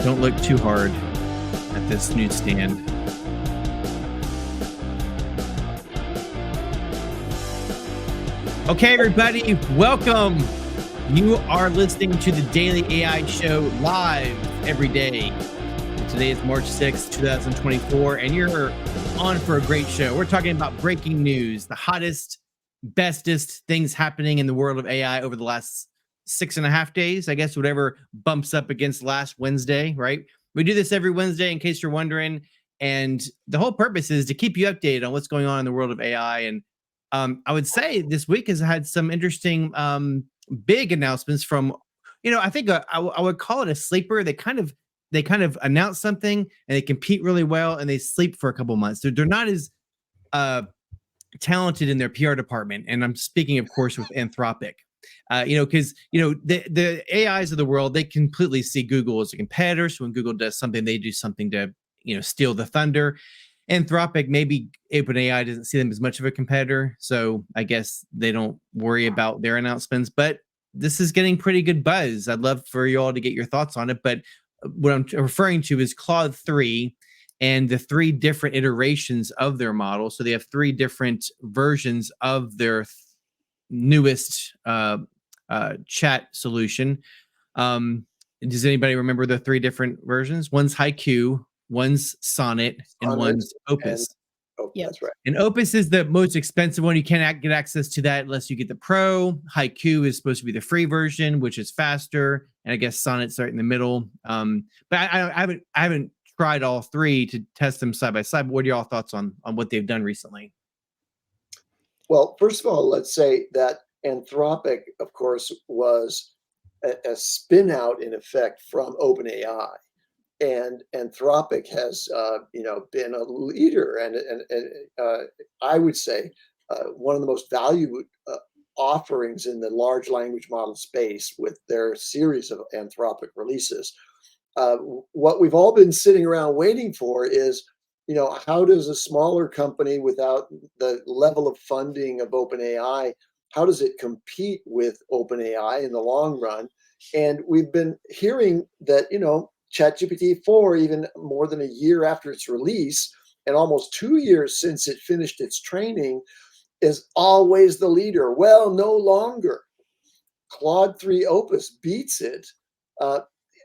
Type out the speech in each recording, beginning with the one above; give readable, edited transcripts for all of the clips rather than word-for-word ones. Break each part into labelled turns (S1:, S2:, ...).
S1: Don't look too hard at this newsstand. Okay, everybody, welcome. You are listening to the Daily AI Show live every day. Today is March 6th, 2024, and you're on for a great show. We're talking about breaking news, the hottest, bestest things happening in the world of AI over the last 6.5 days, I guess, whatever bumps up against last Wednesday, right? We do this every Wednesday, in case you're wondering, and the whole purpose is to keep you updated on what's going on in the world of AI. And I would say this week has had some interesting big announcements from, I think I would call it a sleeper. They kind of announce something and they compete really well and they sleep for a couple months. They're not as talented in their PR department. And I'm speaking, of course, with Anthropic. Because the AIs of the world, they completely see Google as a competitor. So when Google does something, they do something to steal the thunder. Anthropic, maybe OpenAI doesn't see them as much of a competitor, so I guess they don't worry about their announcements. But this is getting pretty good buzz. I'd love for you all to get your thoughts on it. But what I'm referring to is Claude 3 and the 3 different iterations of their model. So they have 3 different versions of their newest chat solution. Does anybody remember the 3 different versions? One's Haiku, one's Sonnet, and one's Opus.
S2: Yeah, that's right.
S1: And Opus is the most expensive one. You can't get access to that unless you get the Pro. Haiku is supposed to be the free version, which is faster, and I guess Sonnet's right in the middle. But I haven't tried all 3 to test them side by side. But what are y'all thoughts on what they've done recently?
S2: Well, first of all, let's say that Anthropic, of course, was a spin out in effect from OpenAI, and Anthropic has been a leader and I would say one of the most valued offerings in the large language model space with their series of Anthropic releases. What we've all been sitting around waiting for is, how does a smaller company without the level of funding of OpenAI, how does it compete with OpenAI in the long run? And we've been hearing that, ChatGPT-4, even more than a year after its release and almost 2 years since it finished its training, is always the leader. Well, no longer. Claude 3 Opus beats it.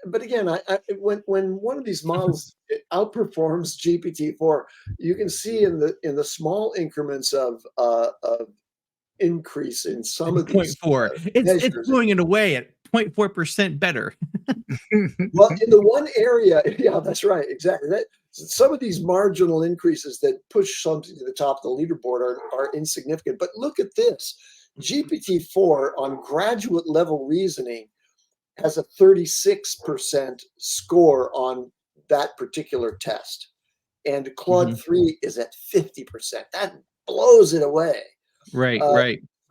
S2: But again, when one of these models outperforms GPT-4, you can see in the small increments of increase in some of these
S1: 0.4. It's blowing it away at 0.4% better.
S2: Well, in the one area, yeah, that's right, exactly. Some of these marginal increases that push something to the top of the leaderboard are insignificant. But look at this. GPT-4 on graduate level reasoning has a 36% score on that particular test. And Claude 3 is at 50%. That blows it away.
S1: Right.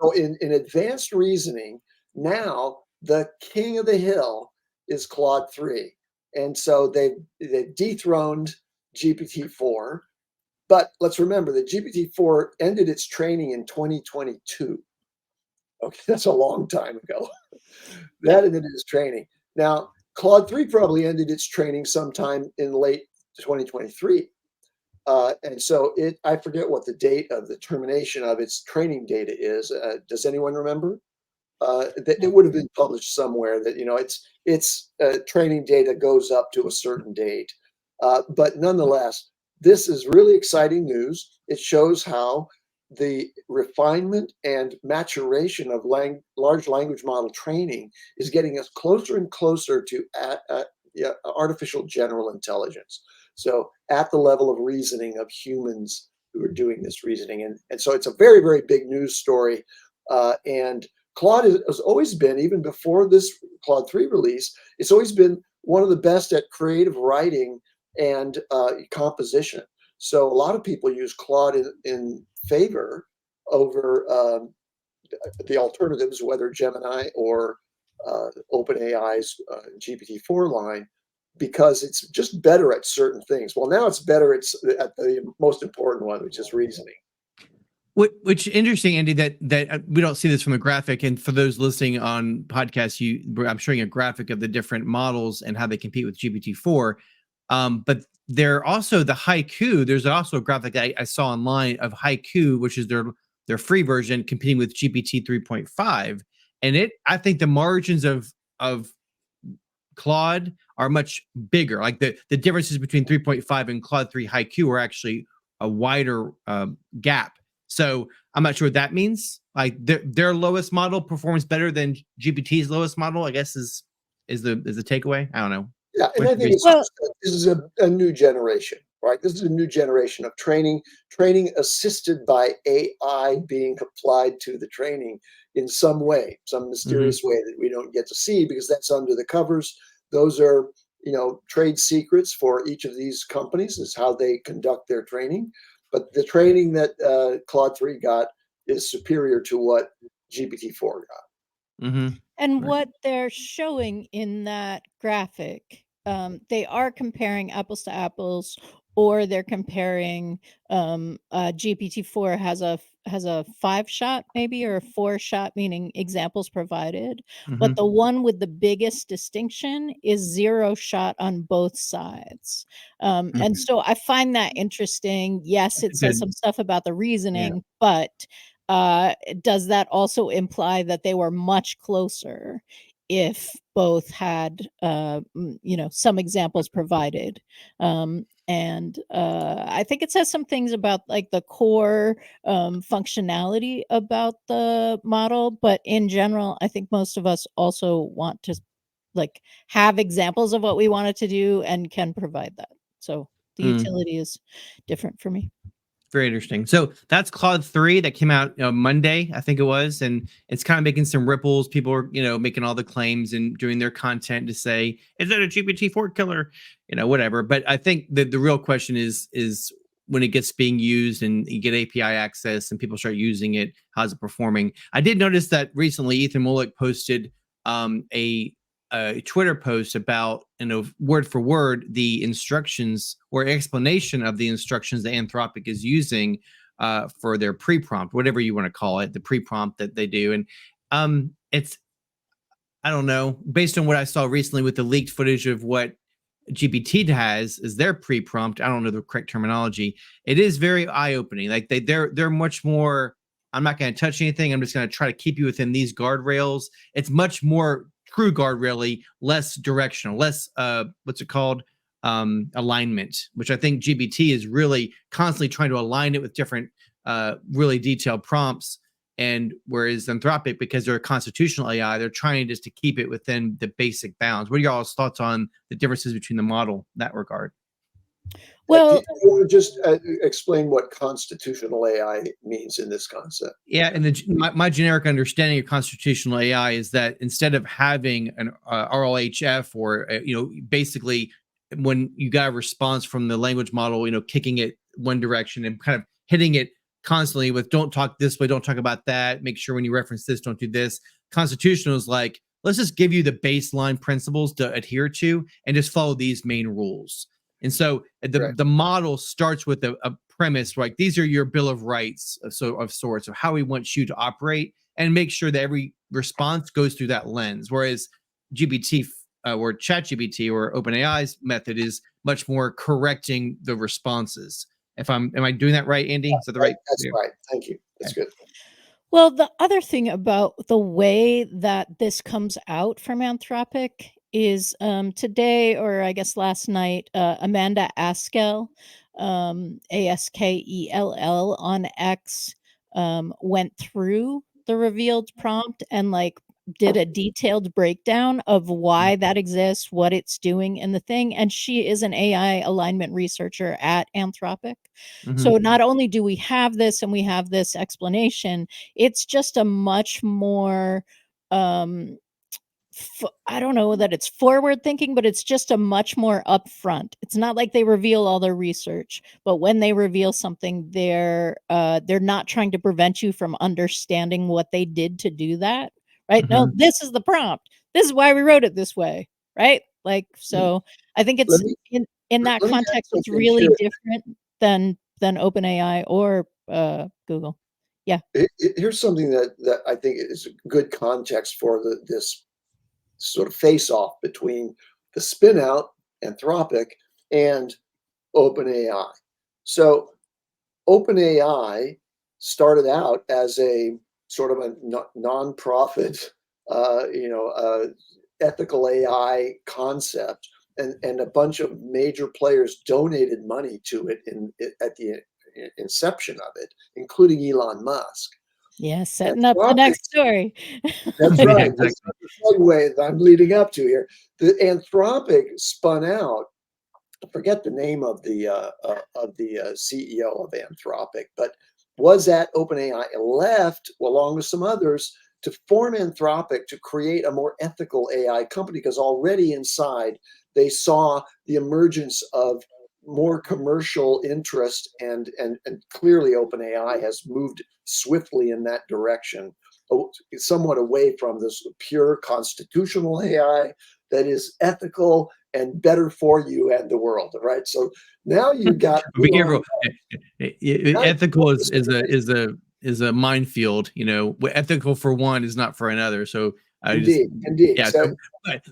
S2: So in advanced reasoning, now the king of the hill is Claude 3. And so they've dethroned GPT-4. But let's remember that GPT-4 ended its training in 2022. Okay, that's a long time ago. That ended its training. Now, Claude 3 probably ended its training sometime in late 2023. And so I forget what the date of the termination of its training data is. Does anyone remember? It would have been published somewhere that, its training data goes up to a certain date. But nonetheless, this is really exciting news. It shows how the refinement and maturation of large language model training is getting us closer and closer to artificial general intelligence. So at the level of reasoning of humans who are doing this reasoning. And so it's a very, very big news story. And Claude has always been, even before this Claude 3 release, it's always been one of the best at creative writing and composition. So a lot of people use Claude in favor over the alternatives, whether Gemini or OpenAI's GPT-4 line, because it's just better at certain things. Well, now it's better at the most important one, which is reasoning.
S1: Which interesting, Andy, that we don't see this from the graphic. And for those listening on podcasts, I'm showing a graphic of the different models and how they compete with GPT-4. But they're also the Haiku. There's also a graphic that I saw online of Haiku, which is their free version, competing with GPT 3.5. And I think the margins of Claude are much bigger. Like the differences between 3.5 and Claude 3 Haiku are actually a wider gap. So I'm not sure what that means. Like their lowest model performs better than GPT's lowest model, I guess is the takeaway. I don't know.
S2: Yeah, and I think it's this is a new generation, right? This is a new generation of training assisted by AI being applied to the training in some way, some mysterious way that we don't get to see because that's under the covers. Those are, trade secrets for each of these companies is how they conduct their training. But the training that Claude 3 got is superior to what GPT-4 got.
S3: And what they're showing in that graphic, they are comparing apples to apples, or they're comparing GPT-4 has a 5-shot maybe, or a 4-shot, meaning examples provided. But the one with the biggest distinction is 0-shot on both sides. And so I find that interesting. Yes, it says some stuff about the reasoning, but does that also imply that they were much closer if both had some examples provided? And I think it says some things about like the core functionality about the model, but in general I think most of us also want to like have examples of what we wanted to do and can provide that. So the utility is different for me.
S1: Very interesting. So that's Claude 3 that came out Monday, I think it was, and it's kind of making some ripples. People are, making all the claims and doing their content to say, is that a GPT-4 killer? Whatever. But I think that the real question is when it gets being used and you get API access and people start using it, how's it performing? I did notice that recently Ethan Mollick posted a Twitter post about, word for word, the instructions or explanation of the instructions that Anthropic is using for their pre-prompt, whatever you want to call it, the pre-prompt that they do. And it's, I don't know, based on what I saw recently with the leaked footage of what GPT has is their pre-prompt. I don't know the correct terminology. It is very eye-opening. Like they're much more, I'm not going to touch anything. I'm just going to try to keep you within these guardrails. It's much more true guardrail, less directional, less what's it called? Alignment, which I think GPT is really constantly trying to align it with different really detailed prompts. And whereas Anthropic, because they're a constitutional AI, they're trying just to keep it within the basic bounds. What are y'all's thoughts on the differences between the model in that regard?
S2: Well, do you want to just explain what constitutional AI means in this concept?
S1: Yeah, and my generic understanding of constitutional AI is that instead of having an RLHF or basically when you got a response from the language model, kicking it one direction and kind of hitting it constantly with don't talk this way, don't talk about that, make sure when you reference this, don't do this. Constitutional is like, let's just give you the baseline principles to adhere to and just follow these main rules. And so the model starts with a premise, like these are your Bill of Rights of sorts of how we want you to operate, and make sure that every response goes through that lens. Whereas GPT or ChatGPT or OpenAI's method is much more correcting the responses. Am I doing that right, Andy? Is that the right?
S2: That's right. Thank you. That's good.
S3: Well, the other thing about the way that this comes out from Anthropic is today, or I guess last night, Amanda Askell, Askell on X, went through the revealed prompt and did a detailed breakdown of why that exists, what it's doing in the thing. And she is an AI alignment researcher at Anthropic. So not only do we have this and we have this explanation, it's just a much more, I don't know that it's forward thinking, but it's just a much more upfront. It's not like they reveal all their research, but when they reveal something, they're not trying to prevent you from understanding what they did to do that. Right? No, this is the prompt. This is why we wrote it this way. Right? So I think it's in that context, it's really different than OpenAI or Google. Yeah.
S2: Here's something that I think is a good context for this sort of face-off between the spin-out Anthropic and OpenAI. So OpenAI started out as a sort of a non-profit, ethical AI concept, and a bunch of major players donated money to it at the inception of it, including Elon Musk.
S3: Yeah, setting up the
S2: Anthropic,
S3: next story.
S2: that's
S1: Yeah,
S2: right. This is
S1: exactly.
S2: the segue that I'm leading up to here. The Anthropic spun out. I forget the name of the CEO of Anthropic, but was at OpenAI, left along with some others to form Anthropic to create a more ethical AI company, because already inside they saw the emergence of more commercial interest, and clearly OpenAI has moved swiftly in that direction, somewhat away from this pure constitutional AI that is ethical and better for you and the world, right? So now you got
S1: Be
S2: Elon.
S1: careful. Ethical is a minefield. Ethical for one is not for another. So
S2: Indeed.
S1: yeah.
S2: So,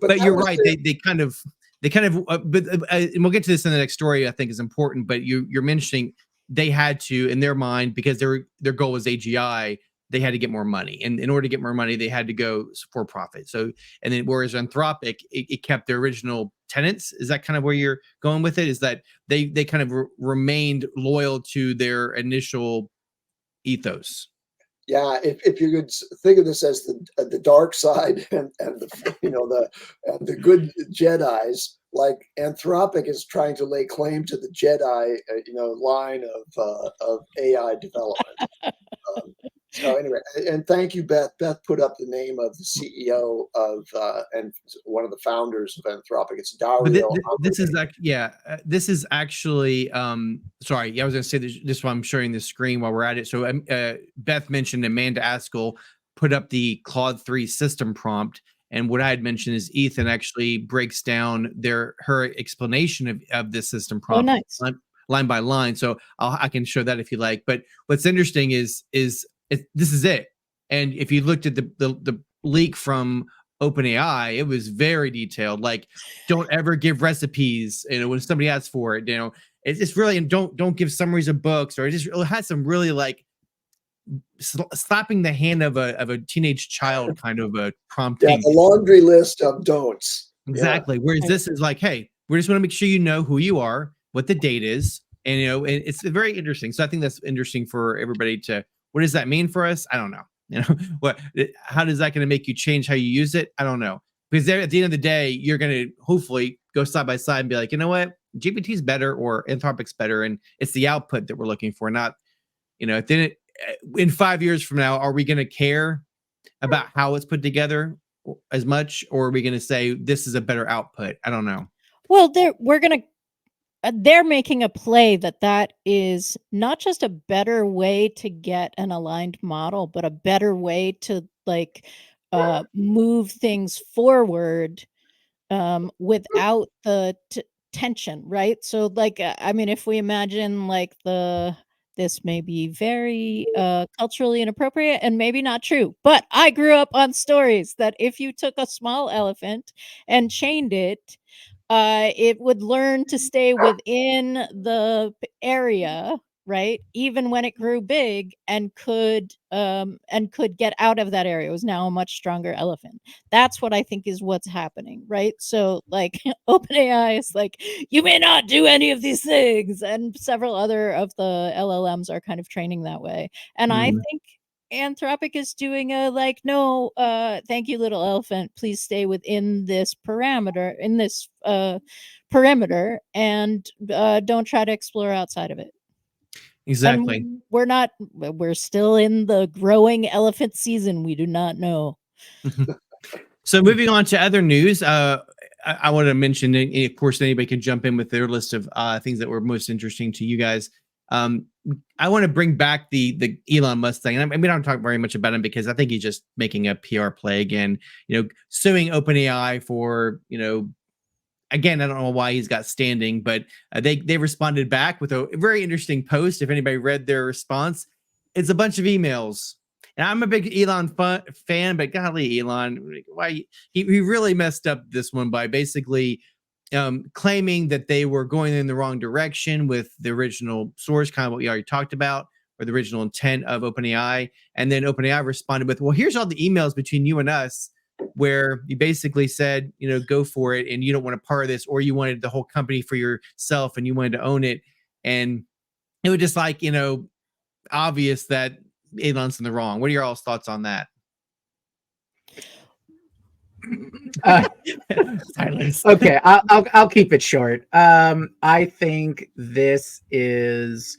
S1: But you're right.
S2: the,
S1: They kind of and we'll get to this in the next story. I think is important. But you're mentioning they had to, in their mind, because their goal was AGI. They had to get more money, and in order to get more money, they had to go for profit. So, and then whereas Anthropic, it kept their original tenets. Is that kind of where you're going with it? Is that they kind of remained loyal to their initial ethos?
S2: yeah, if you could think of this as the dark side and the good Jedi's, like Anthropic is trying to lay claim to the Jedi line of AI development. So anyway, and thank you, Beth. Beth put up the name of the CEO of and one of the founders of Anthropic. It's
S1: But
S2: Dario.
S1: this is actually, yeah, this is actually, sorry, yeah, I was going to say this while I'm sharing the screen while we're at it. So Beth mentioned Amanda Askell put up the Claude 3 system prompt. And what I had mentioned is Ethan actually breaks down her explanation of this system
S3: Oh,
S1: prompt
S3: nice.
S1: line by line. So I can show that if you like. But what's interesting is this is it. And if you looked at the leak from OpenAI, it was very detailed. Like, don't ever give recipes. When somebody asks for it, it's just really, and don't give summaries of books, or it had some really like slapping the hand of a teenage child kind of a prompting.
S2: Yeah, the laundry list of don'ts.
S1: Exactly.
S2: Yeah.
S1: Whereas this is like, hey, we just want to make sure you know who you are, what the date is, and and it's very interesting. So I think that's interesting for everybody to. What does that mean for us? I don't know. How does that going to make you change how you use it? I don't know. Because at the end of the day, you're going to hopefully go side by side and be like, you know what, GPT is better or Anthropic's better, and it's the output that we're looking for, not, then in 5 years from now, are we going to care about how it's put together as much, or are we going to say this is a better output? I don't know.
S3: Well, they're making a play that is not just a better way to get an aligned model, but a better way to move things forward without the tension, right? So I mean, if we imagine this may be very culturally inappropriate and maybe not true, but I grew up on stories that if you took a small elephant and chained it would learn to stay within the area, right? Even when it grew big, and could get out of that area. It was now a much stronger elephant. That's what I think is what's happening, right? So OpenAI is like, you may not do any of these things, and several other of the LLMs are kind of training that way. And I think Anthropic is doing no, thank you, little elephant, please stay within this perimeter, and don't try to explore outside of it.
S1: Exactly.
S3: And we're still in the growing elephant season. We do not know.
S1: So moving on to other news, I want to mention, of course, anybody can jump in with their list of things that were most interesting to you guys. I want to bring back the Elon Musk thing. And we don't talk very much about him because I think he's just making a PR play again, suing OpenAI for, again, I don't know why he's got standing, but they responded back with a very interesting post. If anybody read their response, it's a bunch of emails. And I'm a big Elon fan, but golly, Elon, why he really messed up this one by basically claiming that they were going in the wrong direction with the original source, kind of what we already talked about, or the original intent of OpenAI. And then OpenAI responded with, well, here's all the emails between you and us where you basically said, go for it, and you don't want a part of this, or you wanted the whole company for yourself and you wanted to own it. And it was just like, obvious that Elon's in the wrong. What are your all's thoughts on that?
S4: Silence. Okay, I'll keep it short. I think this is,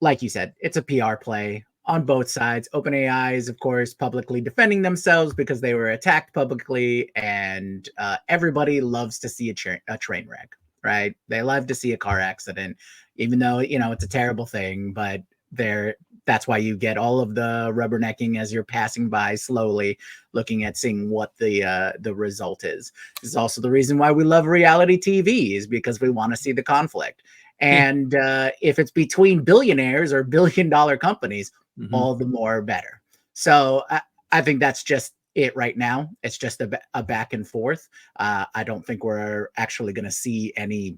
S4: like you said, it's a PR play on both sides. OpenAI is, of course, publicly defending themselves because they were attacked publicly, and everybody loves to see a train wreck, right? They love to see a car accident, even though it's a terrible thing, but that's why you get all of the rubbernecking as you're passing by slowly, looking at seeing what the result is. This is also the reason why we love reality TV, is because we want to see the conflict. And if it's between billionaires or billion-dollar companies, all the more better. So I think that's just it right now. It's just a back and forth. I don't think we're actually going to see any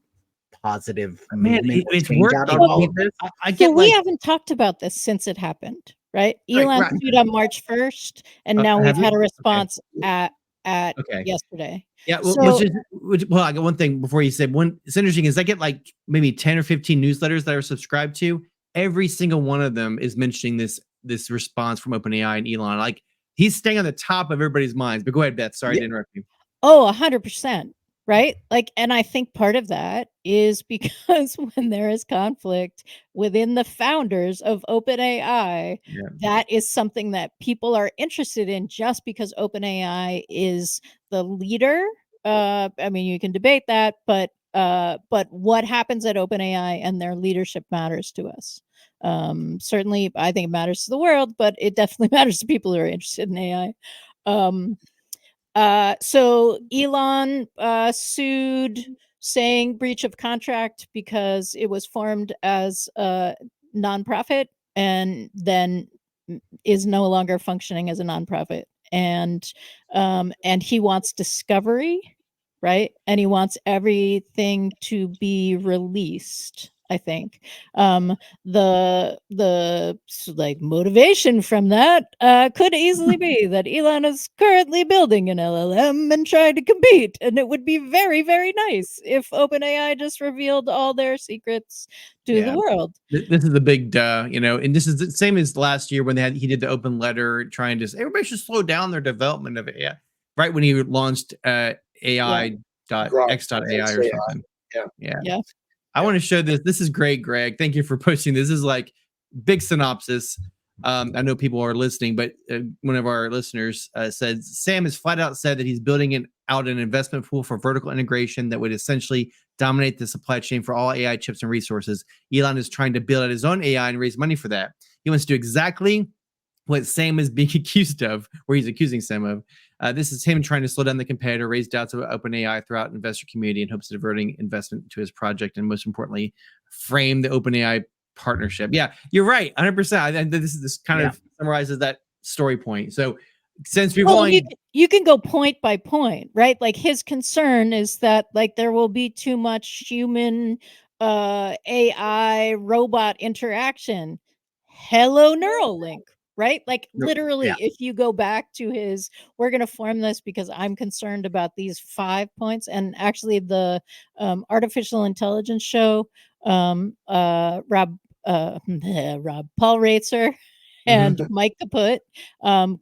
S4: positive movement.
S1: It's working.
S3: We haven't talked about this since it happened, right? Elon tweeted on March 1st, and now we've had a response at yesterday.
S1: Yeah, well, I got one thing before you said one. It's interesting is I get like maybe 10 or 15 newsletters that are subscribed to. Every single one of them is mentioning this response from OpenAI and Elon. Like, he's staying on the top of everybody's minds. But go ahead, Beth. Sorry to interrupt you.
S3: Oh, 100%. Right? Like, and I think part of that is because when there is conflict within the founders of OpenAI, that is something that people are interested in just because OpenAI is the leader. I mean, you can debate that, but what happens at OpenAI and their leadership matters to us. Certainly, I think it matters to the world, but it definitely matters to people who are interested in AI. So Elon sued, saying breach of contract because it was formed as a nonprofit and then is no longer functioning as a nonprofit. And he wants discovery, right? And he wants everything to be released. I think the like motivation from that could easily be that Elon is currently building an LLM and trying to compete, and it would be very, very nice if OpenAI just revealed all their secrets to the world.
S1: This is the big duh, and this is the same as last year when he did the open letter trying to say everybody should slow down their development of AI, right when he launched AI.x.ai or something. Yeah. I want to show this. This is great, Greg. Thank you for posting this. This is like big synopsis. I know people are listening, but one of our listeners said Sam has flat out said that he's building out an investment pool for vertical integration that would essentially dominate the supply chain for all AI chips and resources. Elon is trying to build out his own AI and raise money for that. He wants to do exactly what Sam is being accused of, or he's accusing Sam of. This is him trying to slow down the competitor, raise doubts about OpenAI throughout the investor community in hopes of diverting investment to his project, and most importantly, frame the OpenAI partnership. Yeah, you're right, 100%. This kind of summarizes that story point. So since we've
S3: you can go point by point, right? Like, his concern is that like there will be too much human AI robot interaction. Hello, Neuralink. Right? Like, literally, if you go back to his, we're going to form this because I'm concerned about these 5 points. And actually, the artificial intelligence show, Paul Raitzer and Mike Kaput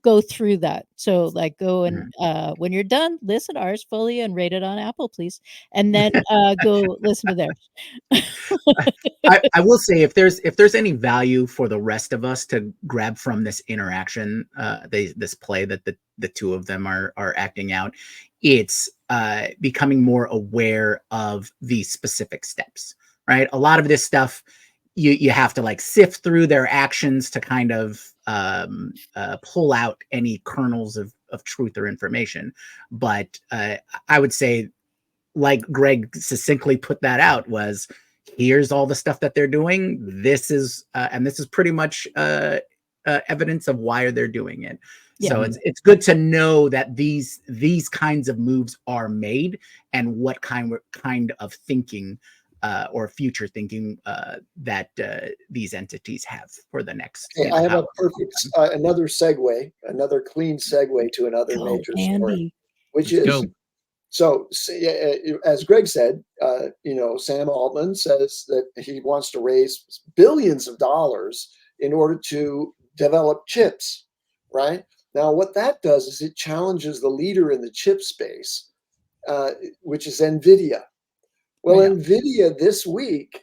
S3: go through that. So like, go and when you're done, listen to ours fully and rate it on Apple, please. And then go listen to theirs.
S4: I will say, if there's any value for the rest of us to grab from this interaction, this play that the two of them are acting out, it's becoming more aware of these specific steps, right? A lot of this stuff, you have to like sift through their actions to kind of pull out any kernels of truth or information. But I would say, like Greg succinctly put that out, was here's all the stuff that they're doing. This is and this is pretty much evidence of why they're doing it. So it's good to know that these kinds of moves are made, and what kind of thinking or future thinking that these entities have for the next.
S2: Okay, I have a perfect another segue, another clean segue to another major story, which is so. As Greg said, Sam Altman says that he wants to raise billions of dollars in order to develop chips. Right now, what that does is it challenges the leader in the chip space, which is NVIDIA. Well, NVIDIA this week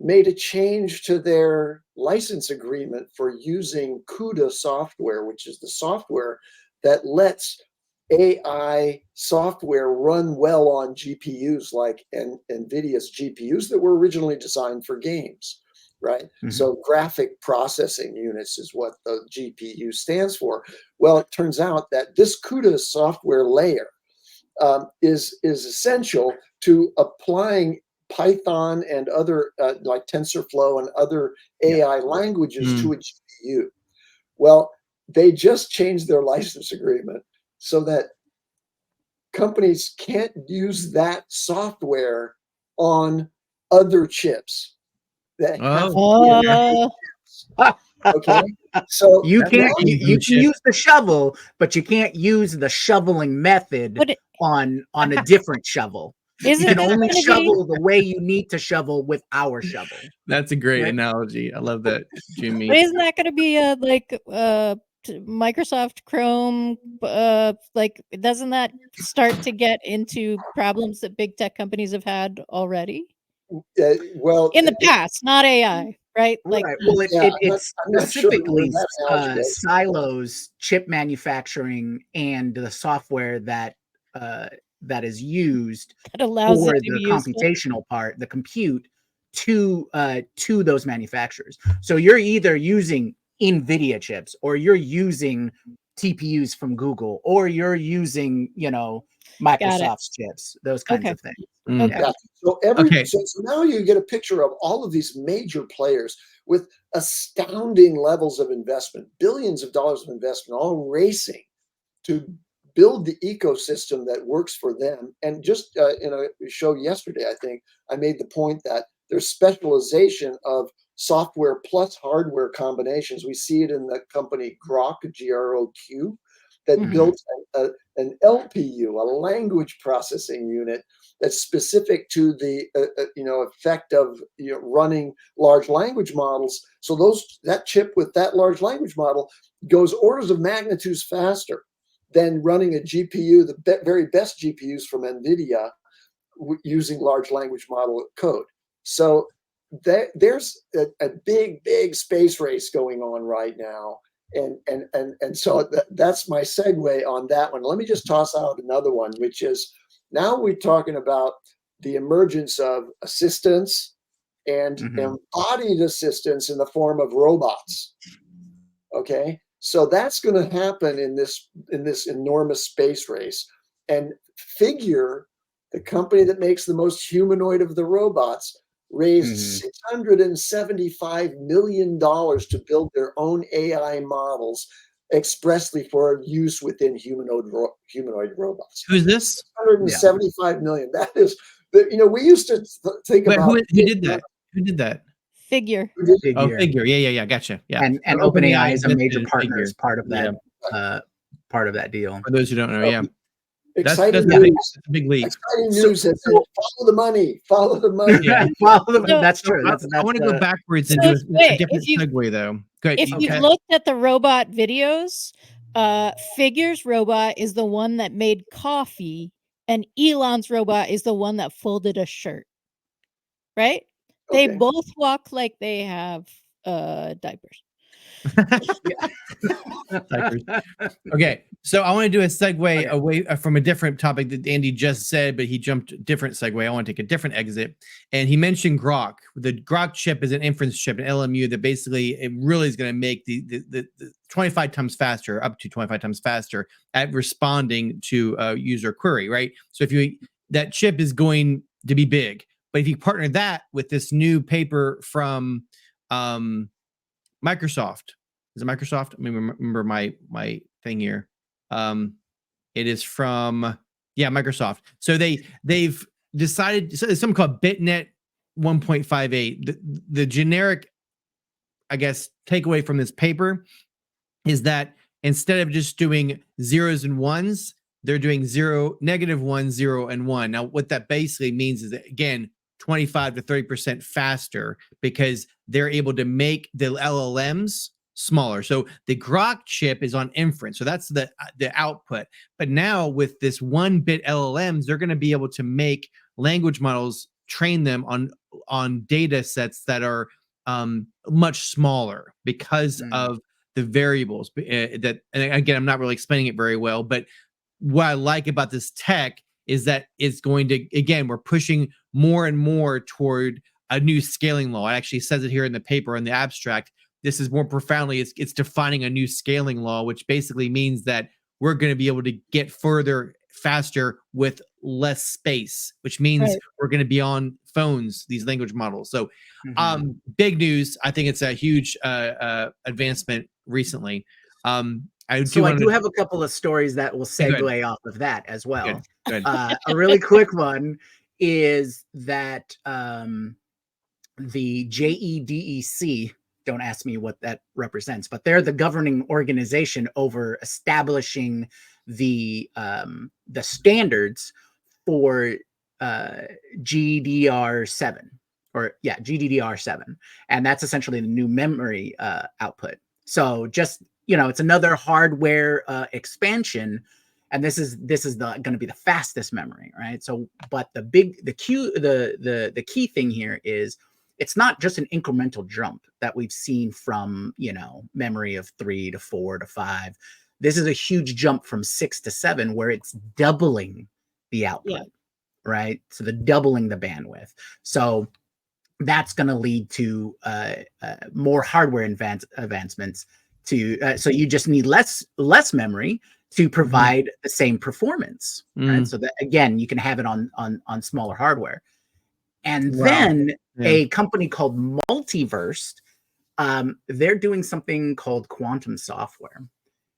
S2: made a change to their license agreement for using CUDA software, which is the software that lets AI software run well on GPUs like NVIDIA's GPUs that were originally designed for games, right? So graphic processing units is what the GPU stands for. Well, it turns out that this CUDA software layer is essential to applying Python and other like TensorFlow and other AI languages to a GPU. Well, they just changed their license agreement so that companies can't use that software on other chips. That okay, so
S4: you can use the shovel, but you can't use the shoveling method on a different shovel. You can only shovel the way you need to shovel with our shovel.
S1: That's a great analogy. I love that, Jyunmi.
S3: But isn't that going to be like Microsoft Chrome? Like, doesn't that start to get into problems that big tech companies have had already?
S2: Well,
S3: in the past, not AI, right? Like,
S4: well, it specifically silos chip manufacturing and the software that is used
S3: that allows
S4: for
S3: it to
S4: the
S3: be
S4: computational part, the compute to those manufacturers. So you're either using NVIDIA chips, or you're using TPUs from Google, or you're using Microsoft's chips, those kinds of things.
S2: Yeah. So so now you get a picture of all of these major players with astounding levels of investment, billions of dollars of investment, all racing to build the ecosystem that works for them. And just in a show yesterday, I think I made the point that there's specialization of software plus hardware combinations. We see it in the company Grok, GROQ, that built an LPU, a language processing unit that's specific to the effect of running large language models. So that chip with that large language model goes orders of magnitudes faster than running a GPU, the very best GPUs from NVIDIA, using large language model code. So there's a big space race going on right now. And so that's my segue on that one. Let me just toss out another one, which is, now we're talking about the emergence of assistants and embodied assistants in the form of robots. Okay, so that's going to happen in this enormous space race. And Figure, the company that makes the most humanoid of the robots, raised $675 million to build their own AI models expressly for use within humanoid robots.
S1: Who's this?
S2: 175 million. That is, we used to think about.
S1: Who did that? Who did that?
S3: Figure.
S1: Oh, Figure. Yeah. Gotcha. Yeah.
S4: And OpenAI is a major partner as part of that. Part of that deal.
S1: For those who don't know,
S2: Exciting
S1: that's
S2: news.
S1: a big leap.
S2: Exciting news. Follow the money. Follow the money.
S4: That's true.
S1: I want to go backwards and do a different segue, though.
S3: If you've looked at the robot videos, Figure's robot is the one that made coffee, and Elon's robot is the one that folded a shirt. Right? They both walk like they have diapers.
S1: Okay, so I want to do a segue away from a different topic that Andy just said, but he jumped different segue. I want to take a different exit, and he mentioned Grok. The Grok chip is an inference chip, an LMU that basically it really is going to make the 25 times faster, up to 25 times faster at responding to a user query. Right. So if that chip is going to be big. But if you partner that with this new paper from Microsoft, is it Microsoft? I mean, remember my thing here. It is from Microsoft. So they've decided, so there's something called BitNet 1.58. The generic, I guess, takeaway from this paper is that instead of just doing zeros and ones, they're doing -1, 0, and 1. Now, what that basically means is that, again, 25 to 30% faster, because they're able to make the LLMs smaller. So the Grok chip is on inference. So that's the output. But now with this 1-bit LLMs, they're going to be able to make language models, train them on data sets that are much smaller because of the variables that, and again, I'm not really explaining it very well, but what I like about this tech is that it's going to, again, we're pushing more and more toward a new scaling law. It actually says it here in the paper, in the abstract. This is more profoundly, it's defining a new scaling law, which basically means that we're going to be able to get further faster with less space, which means we're going to be on phones, these language models. So big news. I think it's a huge advancement recently. I do
S4: have a couple of stories that will segue off of that as well.
S1: Good.
S4: A really quick one is that the JEDEC, don't ask me what that represents, but they're the governing organization over establishing the standards for GDDR7, GDDR7, and that's essentially the new memory output. So just, it's another hardware expansion, and this is going to be the fastest memory, right? So, but the key thing here is it's not just an incremental jump that we've seen from, memory of 3 to 4 to 5. This is a huge jump from 6 to 7, where it's doubling the output, right? So the doubling the bandwidth. So that's going to lead to more hardware advancements. So you just need less memory to provide the same performance, right? So that, again, you can have it on smaller hardware. And then a company called Multiverse, they're doing something called quantum software.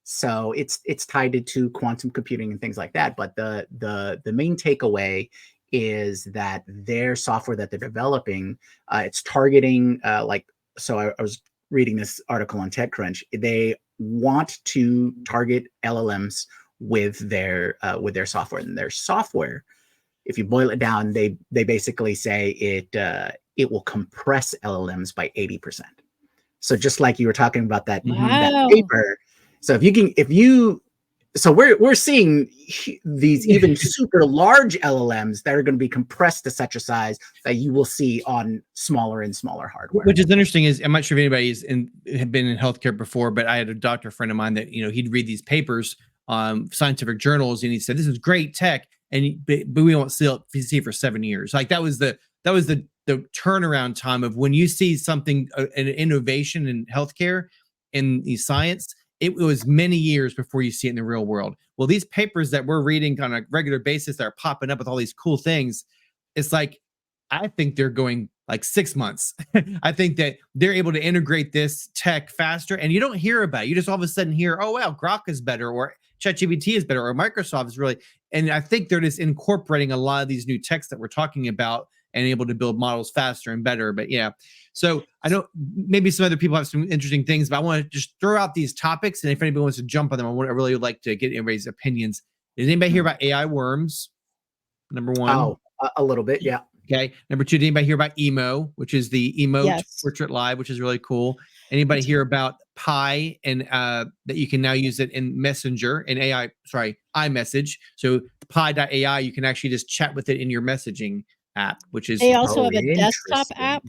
S4: So it's tied to quantum computing and things like that. But the main takeaway is that their software that they're developing, it's targeting so I was reading this article on TechCrunch. They want to target LLMs with their software, and their software, if you boil it down, they basically say it will compress LLMs by 80%. So just like you were talking about that paper. So we're seeing these even super large LLMs that are going to be compressed to such a size that you will see on smaller and smaller hardware.
S1: Which is interesting is, I'm not sure if anybody's have been in healthcare before, but I had a doctor friend of mine that, he'd read these papers on scientific journals, and he said, this is great tech, but we won't see it for 7 years. Like that was the turnaround time of when you see something, an innovation in healthcare, in the science, it was many years before you see it in the real world. Well, these papers that we're reading on a regular basis that are popping up with all these cool things, it's like, I think they're going like 6 months. I think that they're able to integrate this tech faster, and you don't hear about it. You just all of a sudden hear, oh, wow, Grok is better, or ChatGPT is better, or Microsoft is really, and I think they're just incorporating a lot of these new techs that we're talking about and able to build models faster and better. But so I know maybe some other people have some interesting things, but I want to just throw out these topics. And if anybody wants to jump on them, I really would like to get everybody's opinions. Did anybody hear about AI worms? Number one.
S4: Oh, a little bit. Yeah.
S1: Okay. Number two, did anybody hear about Emo, which is the emote portrait live, which is really cool. Anybody hear about Pi and that you can now use it in Messenger and iMessage. So Pi.ai, you can actually just chat with it in your messaging app, which is
S3: they also have a desktop app.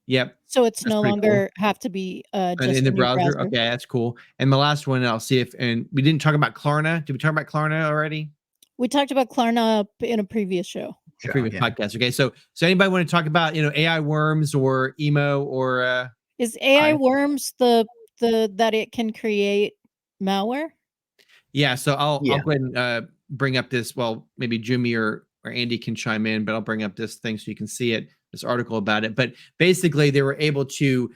S1: Yep.
S3: So it's no longer have to be just
S1: in the browser. Okay, that's cool. And the last one, I'll see if, and we didn't talk about Klarna. Did we talk about Klarna already?
S3: We talked about Klarna in a previous show.
S1: Previous podcast. Okay, so anybody want to talk about AI worms or emo or
S3: is AI worms the that it can create malware?
S1: Yeah, so I'll go ahead and bring up this. Well, maybe Jyunmi or or Andy can chime in, but I'll bring up this thing so you can see it, this article about it. But basically, they were able to,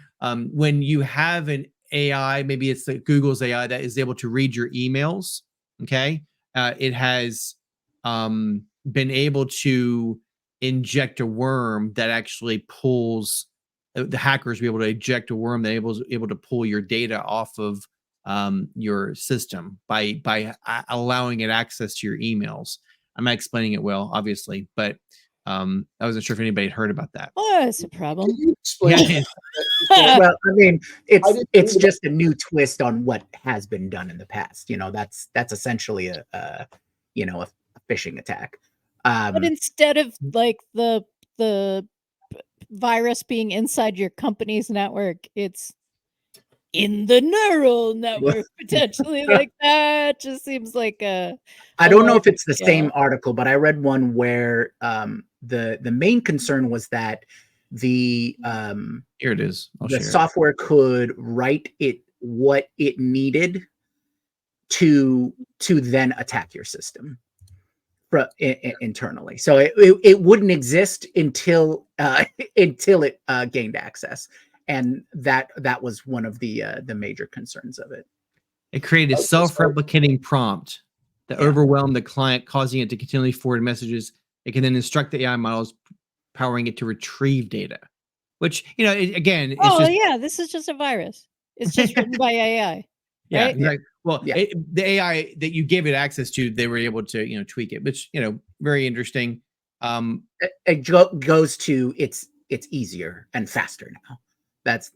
S1: when you have an AI, maybe it's the Google's AI that is able to read your emails. Okay, it has been able to inject a worm that actually pulls. The hackers be able to eject a worm that able to pull your data off of your system by allowing it access to your emails. I'm not explaining it well, obviously, but I wasn't sure if anybody had heard about that.
S3: Oh, that's a problem.
S2: Can you explain?
S1: Yeah.
S4: Well, I mean,
S2: I didn't
S4: it's
S2: think
S4: just a new twist on what has been done in the past. You know, that's essentially a phishing attack.
S3: But instead of like the virus being inside your company's network, it's in the neural network potentially. Like that just seems like
S4: I don't know
S3: large
S4: if it's the
S3: scale.
S4: same article, but I read one where the main concern was that the
S1: Here it is. I'll
S4: the
S1: share it.
S4: software could write it what it needed to then attack your system internally. So it wouldn't exist until it gained access, and that was one of the major concerns of it.
S1: It created a self-replicating prompt that overwhelmed the client, causing it to continually forward messages. It can then instruct the AI models, powering it to retrieve data. Which, again, it's
S3: Oh
S1: just,
S3: yeah, this is just a virus. It's just written by AI.
S1: yeah,
S3: Right?
S1: exactly. Well,
S4: Yeah.
S1: The AI that you gave it access to, they were able to, tweak it, which, very interesting.
S4: It goes to it's easier and faster now. That's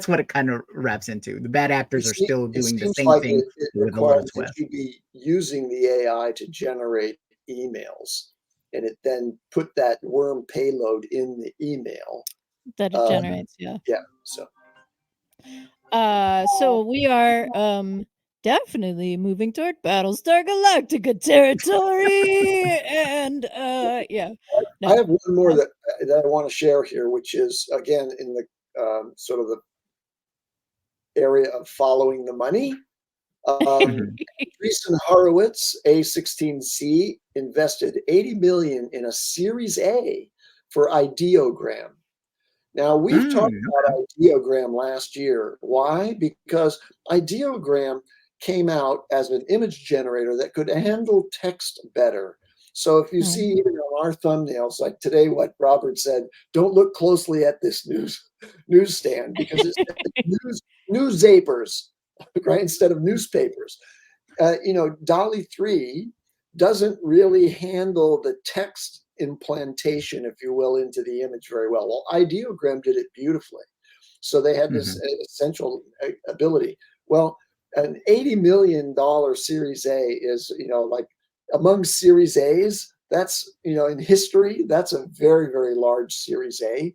S4: what it kind of wraps into. The bad actors are still doing the same thing
S2: it
S4: with a little
S2: requires that
S4: twist.
S2: you be using the AI to generate emails, and it then put that worm payload in the email
S3: That it generates, yeah.
S2: Yeah. So
S3: So we are definitely moving toward Battlestar Galactica territory, and yeah.
S2: I have one more that I want to share here, which is again in the sort of the area of following the money. Andreessen Horowitz, A16Z, invested $80 million in a Series A for Ideogram. Now, we've talked about Ideogram last year. Why? Because Ideogram came out as an image generator that could handle text better. So if you see even on our thumbnails, like today, what Robert said, don't look closely at this newsstand because it's news zapers, right? Instead of newspapers. DALL-E 3 doesn't really handle the text implantation, if you will, into the image very well. Well, Ideogram did it beautifully. So they had this essential ability. Well, an $80 million Series A is, like among Series A's, that's, in history, that's a very, very large Series A.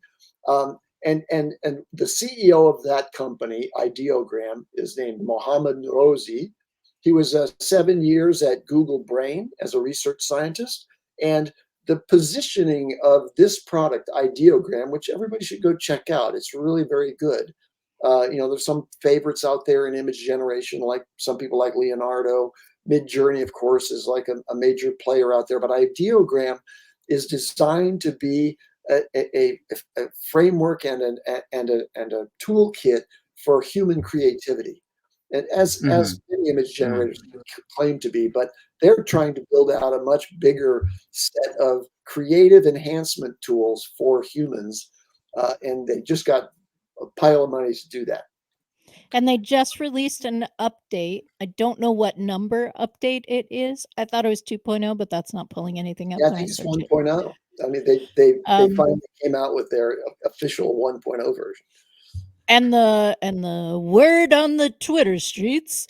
S2: And the CEO of that company, Ideogram, is named Mohammed Rozi. He was 7 years at Google Brain as a research scientist. And the positioning of this product, Ideogram, which everybody should go check out, it's really very good. There's some favorites out there in image generation, like some people like Leonardo. Midjourney, of course, is like a major player out there. But Ideogram is designed to be a framework and a toolkit for human creativity. And as many image generators claim to be, but they're trying to build out a much bigger set of creative enhancement tools for humans. And they just got a pile of money to do that.
S3: And they just released an update. I don't know what number update it is. I thought it was 2.0, but that's not pulling anything up.
S2: Yeah, I think it's 1.0. I mean, they finally came out with their official 1.0 version.
S3: And the word on the Twitter streets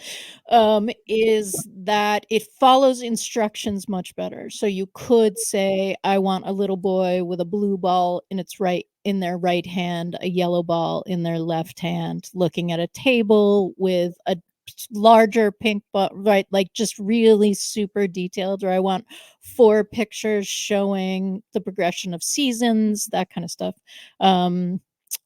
S3: is that it follows instructions much better. So you could say, I want a little boy with a blue ball in their right hand, a yellow ball in their left hand, looking at a table with a larger pink ball, right? Like just really super detailed. Or I want 4 pictures showing the progression of seasons, that kind of stuff.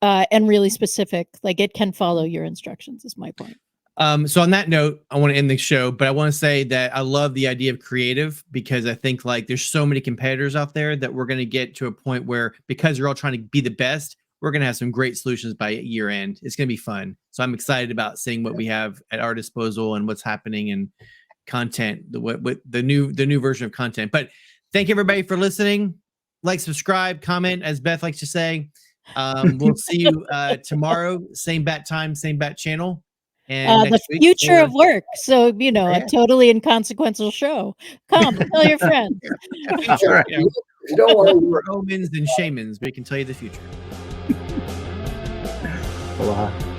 S3: And really specific, like it can follow your instructions is my point.
S1: So on that note, I want to end the show, but I want to say that I love the idea of creative, because I think like there's so many competitors out there that we're going to get to a point where, because you're all trying to be the best, we're going to have some great solutions by year end. It's going to be fun. So I'm excited about seeing what we have at our disposal and what's happening in content, what the new version of content. But thank you everybody for listening. Like, subscribe, comment, as Beth likes to say. We'll see you tomorrow, same bat time, same bat channel. And
S3: the future of work. So, you know, a totally inconsequential show. Come, tell your friends.
S2: Right. You don't want to
S1: work omens and shamans, but it can tell you the future.
S4: Aloha.